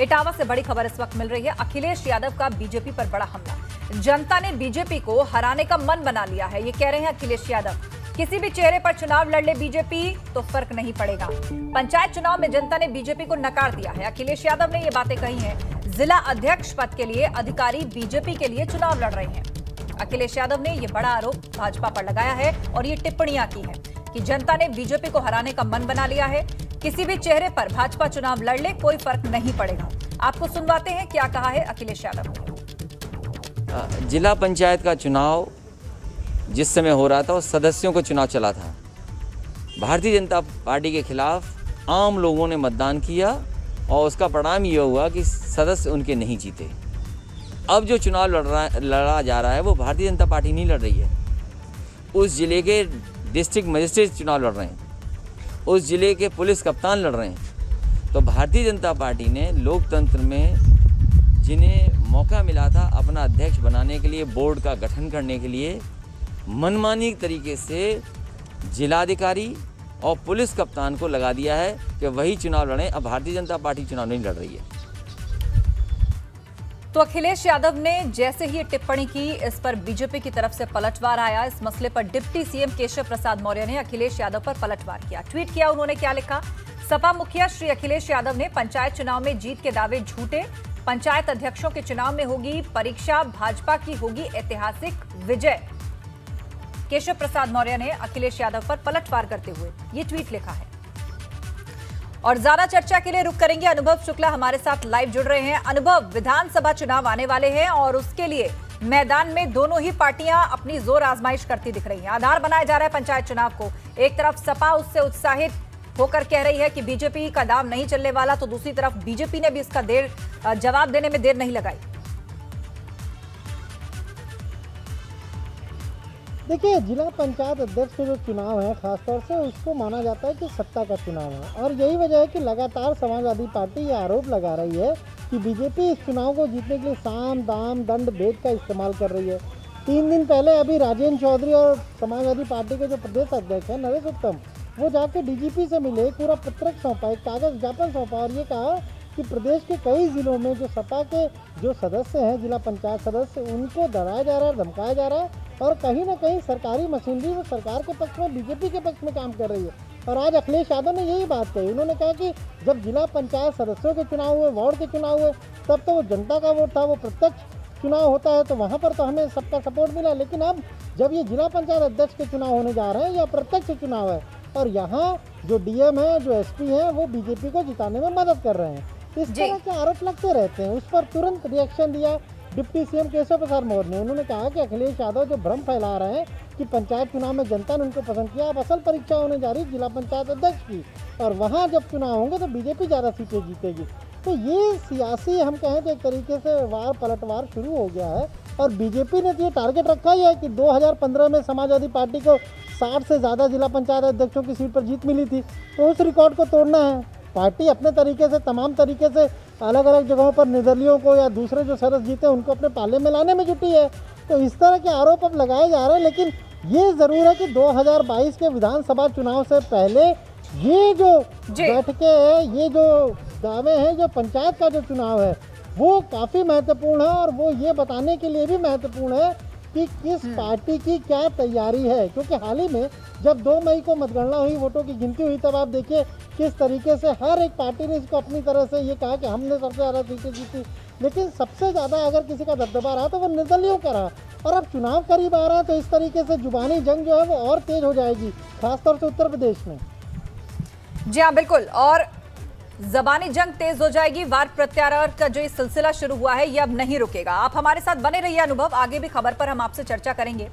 इटावा से बड़ी खबर इस वक्त मिल रही है। अखिलेश यादव का बीजेपी पर बड़ा हमला। जनता ने बीजेपी को हराने का मन बना लिया है, ये कह रहे हैं अखिलेश यादव। किसी भी चेहरे पर चुनाव लड़ ले बीजेपी तो फर्क नहीं पड़ेगा। पंचायत चुनाव में जनता ने बीजेपी को नकार दिया है। अखिलेश यादव ने ये बातें कही हैं। जिला अध्यक्ष पद के लिए अधिकारी बीजेपी के लिए चुनाव लड़ रहे हैं। अखिलेश यादव ने यह बड़ा आरोप भाजपा पर लगाया है और ये टिप्पणियां की हैं कि जनता ने बीजेपी को हराने का मन बना लिया है। किसी भी चेहरे पर भाजपा चुनाव लड़ ले कोई फर्क नहीं पड़ेगा। आपको सुनवाते हैं क्या कहा है अखिलेश यादव ने। जिला पंचायत का चुनाव जिस समय हो रहा था उस सदस्यों को चुनाव चला था। भारतीय जनता पार्टी के खिलाफ आम लोगों ने मतदान किया और उसका परिणाम ये हुआ कि सदस्य उनके नहीं जीते। अब जो चुनाव लड़ा जा रहा है वो भारतीय जनता पार्टी नहीं लड़ रही है। उस जिले के डिस्ट्रिक्ट मजिस्ट्रेट चुनाव लड़ रहे हैं, उस जिले के पुलिस कप्तान लड़ रहे हैं। तो भारतीय जनता पार्टी ने लोकतंत्र में जिन्हें मौका मिला था अपना अध्यक्ष बनाने के लिए, बोर्ड का गठन करने के लिए, मनमानी तरीके से जिलाधिकारी और पुलिस कप्तान को लगा दिया है कि वही चुनाव लड़ें। अब भारतीय जनता पार्टी चुनाव नहीं लड़ रही है। तो अखिलेश यादव ने जैसे ही टिप्पणी की, इस पर बीजेपी की तरफ से पलटवार आया। इस मसले पर डिप्टी सीएम केशव प्रसाद मौर्य ने अखिलेश यादव पर पलटवार किया। ट्वीट किया, उन्होंने क्या लिखा। सपा मुखिया श्री अखिलेश यादव ने पंचायत चुनाव में जीत के दावे झूठे। पंचायत अध्यक्षों के चुनाव में होगी परीक्षा, भाजपा की होगी ऐतिहासिक विजय। केशव प्रसाद मौर्य ने अखिलेश यादव पर पलटवार करते हुए ये ट्वीट लिखा है। और ज्यादा चर्चा के लिए रुक करेंगे। अनुभव शुक्ला हमारे साथ लाइव जुड़ रहे हैं। अनुभव, विधानसभा चुनाव आने वाले हैं और उसके लिए मैदान में दोनों ही पार्टियां अपनी जोर आजमाइश करती दिख रही हैं। आधार बनाया जा रहा है पंचायत चुनाव को। एक तरफ सपा उससे उत्साहित होकर कह रही है कि बीजेपी का दाव नहीं चलने वाला, तो दूसरी तरफ बीजेपी ने भी इसका जवाब देने में देर नहीं लगाई। देखिए, जिला पंचायत अध्यक्ष का जो चुनाव है खासतौर से उसको माना जाता है कि सत्ता का चुनाव है और यही वजह है कि लगातार समाजवादी पार्टी ये आरोप लगा रही है कि बीजेपी इस चुनाव को जीतने के लिए साम दाम दंड भेद का इस्तेमाल कर रही है। 3 दिन पहले अभी राजेंद्र चौधरी और समाजवादी पार्टी के जो प्रदेश अध्यक्ष हैं नरेश उत्तम, वो जाके डीजीपी से मिले, पूरा पत्रक सौंपा, एक कागज ज्ञापन सौंपा और ये कहा कि प्रदेश के कई जिलों में जो सपा के जो सदस्य हैं, जिला पंचायत सदस्य, उनको डराया जा रहा है, धमकाया जा रहा है और कहीं ना कहीं सरकारी मशीनरी वो सरकार के पक्ष में, बीजेपी के पक्ष में काम कर रही है। और आज अखिलेश यादव ने यही बात कही। उन्होंने कहा कि जब जिला पंचायत सदस्यों के चुनाव हुए, वार्ड के चुनाव हुए, तब तो वो जनता का वोट था, वो प्रत्यक्ष चुनाव होता है, तो वहाँ पर तो हमें सबका सपोर्ट मिला। लेकिन अब जब ये जिला पंचायत अध्यक्ष के चुनाव होने जा रहे हैं, यह प्रत्यक्ष चुनाव है और यहाँ जो डीएम है, जो एसपी है, वो बीजेपी को जिताने में मदद कर रहे हैं। इस तरह के आरोप लगते रहते हैं। उस पर तुरंत रिएक्शन दिया डिप्टी सीएम केशव प्रसाद मौर्य ने। उन्होंने कहा कि अखिलेश यादव जो भ्रम फैला रहे हैं कि पंचायत चुनाव में जनता ने उनको पसंद किया, अब असल परीक्षा होने जा रही जिला पंचायत अध्यक्ष की और वहाँ जब चुनाव होंगे तो बीजेपी ज़्यादा सीटें जीतेगी। तो ये सियासी, हम कहें तो एक तरीके से वार पलटवार शुरू हो गया है और बीजेपी ने तो ये टारगेट रखा ही है कि 2015 में समाजवादी पार्टी को 60 से ज़्यादा जिला पंचायत अध्यक्षों की सीट पर जीत मिली थी, तो उस रिकॉर्ड को तोड़ना है। पार्टी अपने तरीके से, तमाम तरीके से अलग अलग जगहों पर निर्दलियों को या दूसरे जो सदस्य जीते उनको अपने पाले में लाने में जुटी है। तो इस तरह के आरोप अब लगाए जा रहे हैं। लेकिन ये ज़रूर है कि 2022 के विधानसभा चुनाव से पहले ये जो बैठकें हैं, ये जो दावे हैं, जो पंचायत का जो चुनाव है वो काफ़ी महत्वपूर्ण है और वो ये बताने के लिए भी महत्वपूर्ण है कि किस पार्टी की क्या तैयारी है। क्योंकि हाल ही में जब 2 मई को मतगणना हुई, वोटों की गिनती हुई, तब आप देखिए किस तरीके से हर एक पार्टी ने इसको अपनी तरह से ये कहा कि हमने सबसे ज़्यादा सीटें जीती। लेकिन सबसे ज़्यादा अगर किसी का दबदबा रहा तो वो निर्दलियों का रहा। और अब चुनाव करीब आ रहा है तो इस तरीके से जुबानी जंग जो है वो और तेज हो जाएगी, खासतौर से उत्तर प्रदेश में। जी हाँ, बिल्कुल। और ज़बानी जंग तेज हो जाएगी। वार प्रत्यारोप का जो ये सिलसिला शुरू हुआ है ये अब नहीं रुकेगा। आप हमारे साथ बने रहिए अनुभव, आगे भी खबर पर हम आपसे चर्चा करेंगे।